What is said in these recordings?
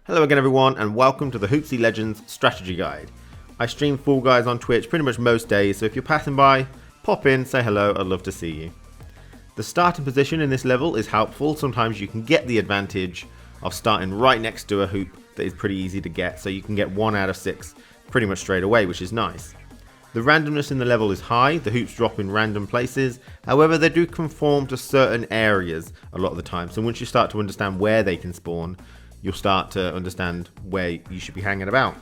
Hello again everyone and welcome to the Hoopsie Legends Strategy Guide. I stream Fall Guys on Twitch pretty much most days, so if you're passing by, pop in, say hello, I'd love to see you. The starting position in this level is helpful. Sometimes you can get the advantage of starting right next to a hoop that is pretty easy to get, so you can get 1 out of 6 pretty much straight away, which is nice. The randomness in the level is high, the hoops drop in random places, however they do conform to certain areas a lot of the time, so once you start to understand where they can spawn, you'll start to understand where you should be hanging about.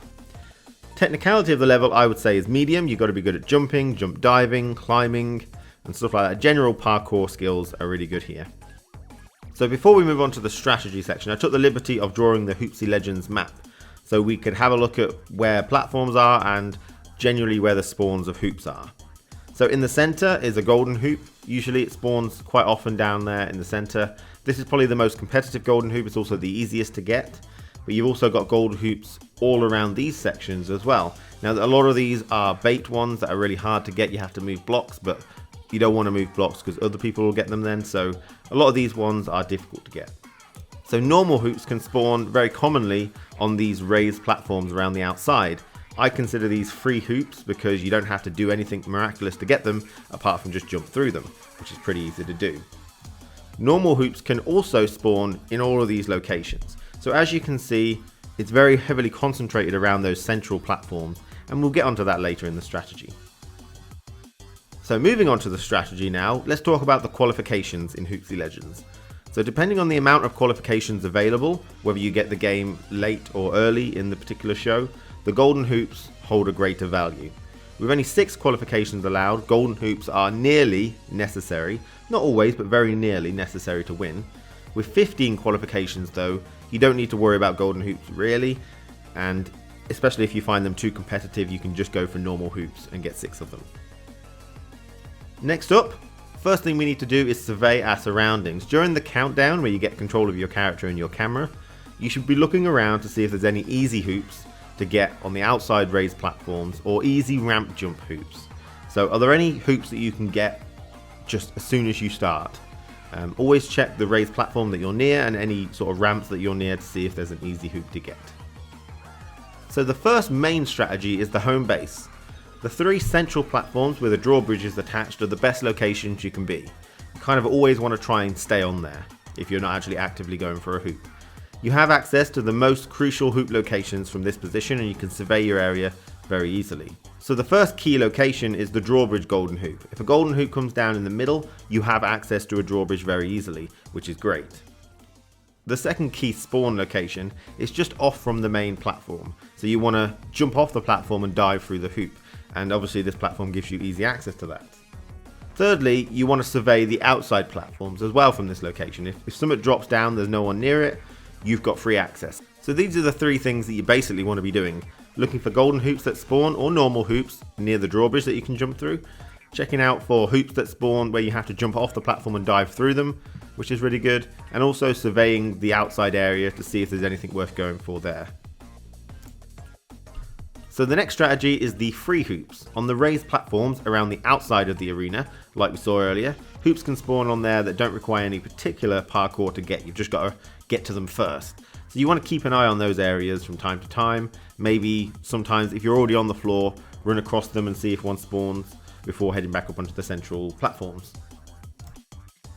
Technicality of the level I would say is medium. You've got to be good at jumping, jump diving, climbing and stuff like that. General parkour skills are really good here. So before we move on to the strategy section, I took the liberty of drawing the Hoopsie Legends map so we could have a look at where platforms are and generally where the spawns of hoops are. So in the center is a golden hoop. Usually it spawns quite often down there in the center. This is probably the most competitive golden hoop. It's also the easiest to get. But you've also got golden hoops all around these sections as well. Now a lot of these are bait ones that are really hard to get. You have to move blocks, but you don't want to move blocks because other people will get them then. So a lot of these ones are difficult to get. So normal hoops can spawn very commonly on these raised platforms around the outside. I consider these free hoops because you don't have to do anything miraculous to get them apart from just jump through them, which is pretty easy to do. Normal hoops can also spawn in all of these locations. So as you can see, it's very heavily concentrated around those central platforms, and we'll get onto that later in the strategy. So moving on to the strategy now, let's talk about the qualifications in Hoopsie Legends. So depending on the amount of qualifications available, whether you get the game late or early in the particular show, the golden hoops hold a greater value. With only 6 qualifications allowed, golden hoops are nearly necessary, not always but very nearly necessary to win. With 15 qualifications though, you don't need to worry about golden hoops really, and especially if you find them too competitive, you can just go for normal hoops and get 6 of them. Next up, first thing we need to do is survey our surroundings. During the countdown where you get control of your character and your camera, you should be looking around to see if there's any easy hoops to get on the outside raised platforms or easy ramp jump hoops. So are there any hoops that you can get just as soon as you start? Always check the raised platform that you're near and any sort of ramps that you're near to see if there's an easy hoop to get. So the first main strategy is the home base. The 3 central platforms with the drawbridges attached are the best locations you can be. You kind of always want to try and stay on there if you're not actually actively going for a hoop. You have access to the most crucial hoop locations from this position and you can survey your area very easily. So the first key location is the drawbridge golden hoop. If a golden hoop comes down in the middle, you have access to a drawbridge very easily, which is great. The second key spawn location is just off from the main platform. So you want to jump off the platform and dive through the hoop. And obviously this platform gives you easy access to that. Thirdly, you want to survey the outside platforms as well from this location. If something drops down, there's no one near it, you've got free access. So these are the 3 things that you basically want to be doing. Looking for golden hoops that spawn or normal hoops near the drawbridge that you can jump through. Checking out for hoops that spawn where you have to jump off the platform and dive through them, which is really good. And also surveying the outside area to see if there's anything worth going for there. So the next strategy is the free hoops. On the raised platforms around the outside of the arena, like we saw earlier, hoops can spawn on there that don't require any particular parkour to get. You've just got to get to them first. So you want to keep an eye on those areas from time to time. Maybe sometimes if you're already on the floor, run across them and see if one spawns before heading back up onto the central platforms.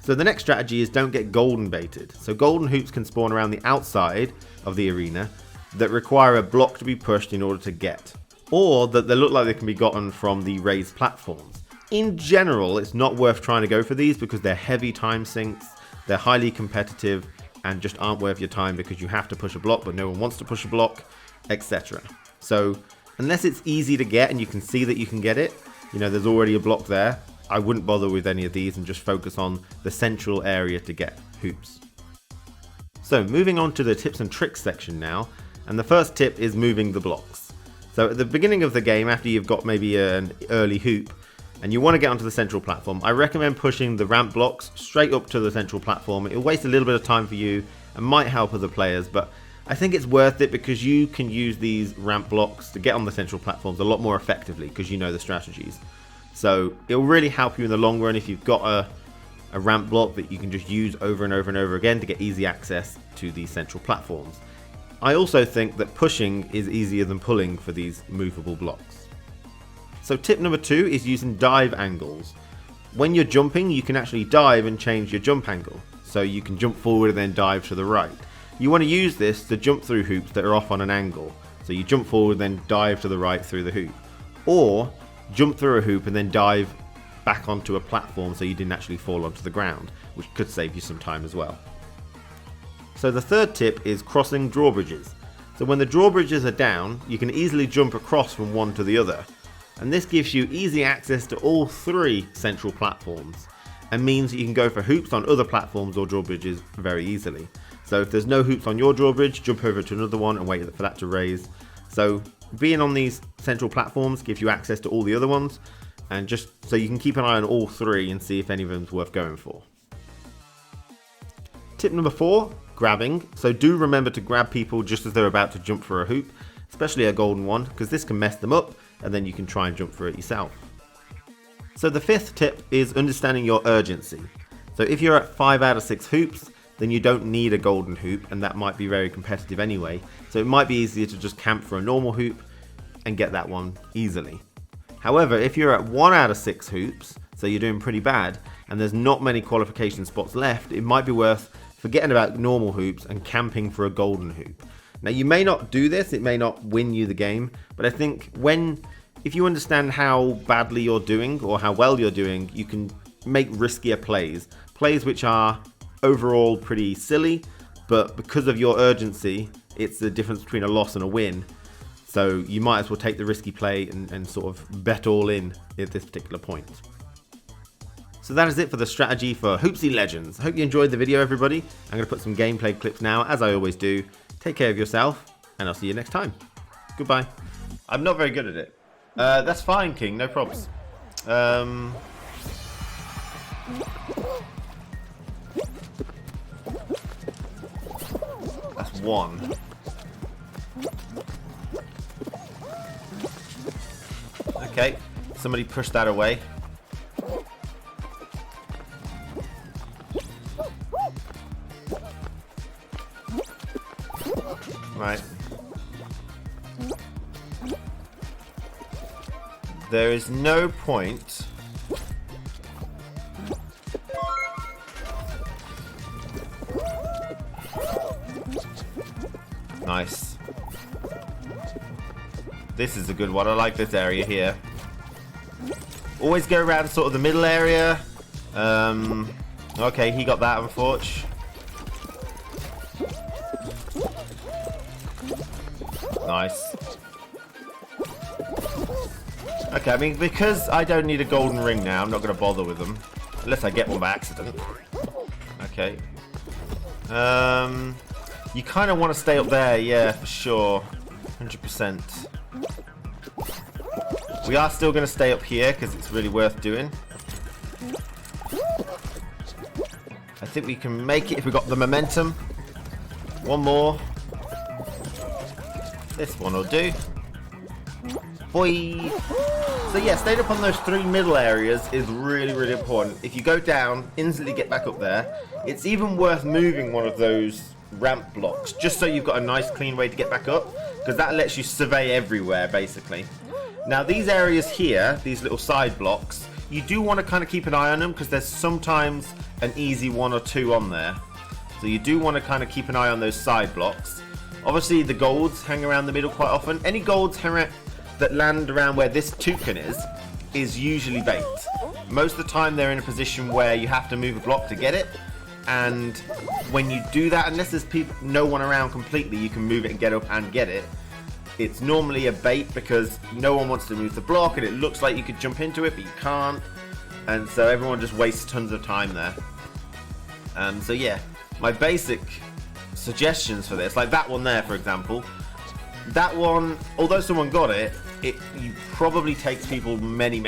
So the next strategy is don't get golden baited. So golden hoops can spawn around the outside of the arena that require a block to be pushed in order to get, or that they look like they can be gotten from the raised platforms. In general, it's not worth trying to go for these because they're heavy time sinks, they're highly competitive, and just aren't worth your time because you have to push a block but no one wants to push a block, etc. So unless it's easy to get and you can see that you can get it, you know there's already a block there, I wouldn't bother with any of these and just focus on the central area to get hoops. So moving on to the tips and tricks section now, and the first tip is moving the blocks. So at the beginning of the game, after you've got maybe an early hoop and you want to get onto the central platform, I recommend pushing the ramp blocks straight up to the central platform. It'll waste a little bit of time for you and might help other players, but I think it's worth it because you can use these ramp blocks to get on the central platforms a lot more effectively because you know the strategies. So it'll really help you in the long run if you've got a ramp block that you can just use over and over and over again to get easy access to these central platforms. I also think that pushing is easier than pulling for these movable blocks. So tip number 2 is using dive angles. When you're jumping, you can actually dive and change your jump angle. So you can jump forward and then dive to the right. You want to use this to jump through hoops that are off on an angle. So you jump forward, then dive to the right through the hoop. Or jump through a hoop and then dive back onto a platform so you didn't actually fall onto the ground, which could save you some time as well. So the third tip is crossing drawbridges. So when the drawbridges are down, you can easily jump across from one to the other. And this gives you easy access to all 3 central platforms and means that you can go for hoops on other platforms or drawbridges very easily. So if there's no hoops on your drawbridge, jump over to another one and wait for that to raise. So being on these central platforms gives you access to all the other ones, and just so you can keep an eye on all 3 and see if any of them's worth going for. Tip number 4, grabbing. So do remember to grab people just as they're about to jump for a hoop, especially a golden one, because this can mess them up and then you can try and jump for it yourself. So the 5th tip is understanding your urgency. So if you're at 5 out of 6 hoops, then you don't need a golden hoop, and that might be very competitive anyway. So it might be easier to just camp for a normal hoop and get that one easily. However, if you're at 1 out of 6 hoops, so you're doing pretty bad, and there's not many qualification spots left, it might be worth forgetting about normal hoops and camping for a golden hoop. Now you may not do this, it may not win you the game, but I think if you understand how badly you're doing or how well you're doing, you can make riskier plays. Plays which are overall pretty silly, but because of your urgency, it's the difference between a loss and a win. So you might as well take the risky play and sort of bet all in at this particular point. So that is it for the strategy for Hoopsie Legends. I hope you enjoyed the video, everybody. I'm going to put some gameplay clips now, as I always do. Take care of yourself, and I'll see you next time. Goodbye. I'm not very good at it. That's fine, King. No probs. That's 1. Okay, somebody push that away. Right. There is no point. Nice. This is a good one. I like this area here. Always go around sort of the middle area. Okay, he got that, unfortunately. Nice. Okay, I mean, because I don't need a golden ring now, I'm not going to bother with them. Unless I get one by accident. Okay. You kind of want to stay up there, yeah, for sure. 100%. We are still going to stay up here because it's really worth doing. I think we can make it if we got the momentum. One more. This one will do. Boy. So yeah, staying up on those 3 middle areas is really, really important. If you go down, instantly get back up there. It's even worth moving one of those ramp blocks, just so you've got a nice clean way to get back up, because that lets you survey everywhere, basically. Now these areas here, these little side blocks, you do want to kind of keep an eye on them, because there's sometimes an easy 1 or 2 on there. So you do want to kind of keep an eye on those side blocks. Obviously the golds hang around the middle quite often. Any golds that land around where this toucan is usually bait. Most of the time they're in a position where you have to move a block to get it, and when you do that, unless there's no one around completely, you can move it and get up and get it. It's normally a bait because no one wants to move the block, and it looks like you could jump into it, but you can't, and so everyone just wastes tons of time there. So yeah, my basic suggestions for this, like that one there, for example. That one, although someone got it probably takes people many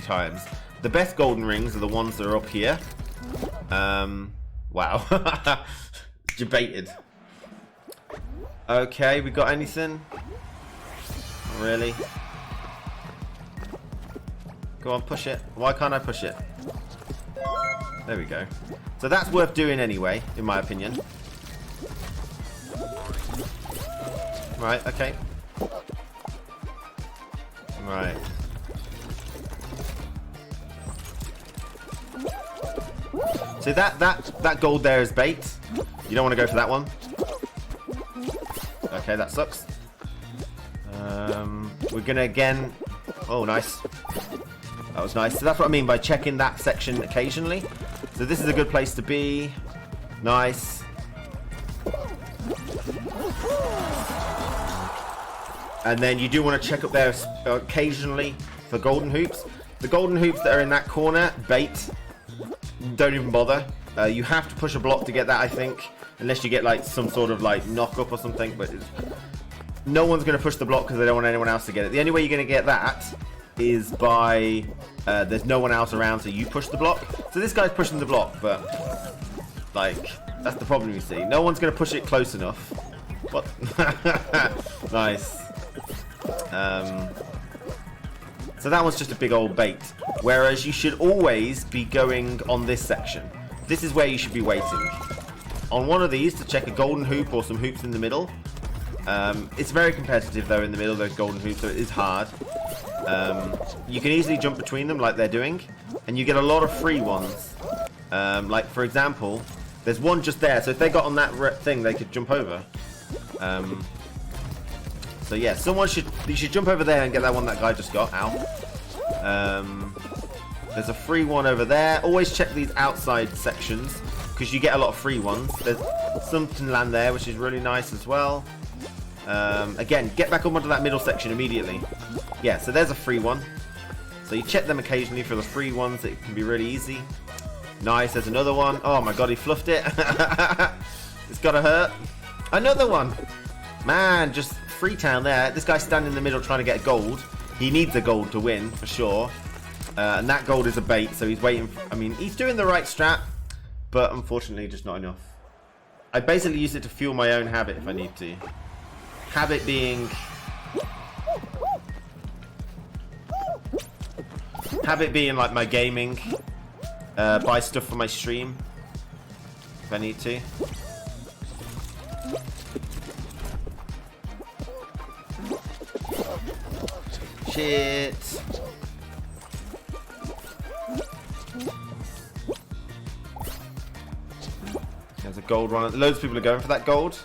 times. The best golden rings are the ones that are up here. Wow. Debated. Okay, we got anything? Not really. Go on, push it. Why can't I push it? There we go. So that's worth doing anyway, in my opinion. Right, okay. Right. So that gold there is bait. You don't want to go for that one. Okay, that sucks. We're gonna again... Oh, nice. That was nice. So that's what I mean by checking that section occasionally. So this is a good place to be. Nice. And then you do want to check up there occasionally for golden hoops. The golden hoops that are in that corner, bait. Don't even bother. You have to push a block to get that, I think. Unless you get like some sort of like knock-up or something. But no one's going to push the block because they don't want anyone else to get it. The only way you're going to get that is by... there's no one else around, so you push the block. So this guy's pushing the block, but... Like, that's the problem you see. No one's going to push it close enough. What? Nice. So that one's just a big old bait. Whereas you should always be going on this section. This is where you should be waiting. On one of these to check a golden hoop or some hoops in the middle. It's very competitive though in the middle, those golden hoops, so it is hard. You can easily jump between them like they're doing. And you get a lot of free ones. Like for example, there's one just there. So if they got on that thing, they could jump over. So yeah, you should jump over there and get that one that guy just got. Ow. There's a free one over there. Always check these outside sections because you get a lot of free ones. There's something land there, which is really nice as well. Again, get back up onto that middle section immediately. Yeah, so there's a free one. So you check them occasionally for the free ones. It can be really easy. Nice, there's another one. Oh my god, he fluffed it. It's gotta hurt. Another one. Man, just Freetown there. This guy's standing in the middle trying to get gold. He needs a gold to win, for sure. And that gold is a bait, so he's waiting for, I mean, he's doing the right strat, but unfortunately just not enough. I basically use it to fuel my own habit if I need to. Habit being... Habit being like my gaming. Buy stuff for my stream if I need to. Shit. There's a gold one. Loads of people are going for that gold.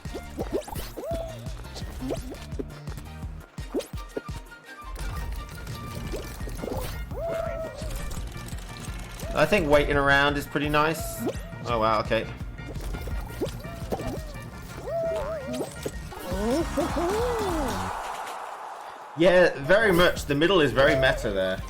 I think waiting around is pretty nice. Oh wow, okay. Yeah, very much. The middle is very meta there.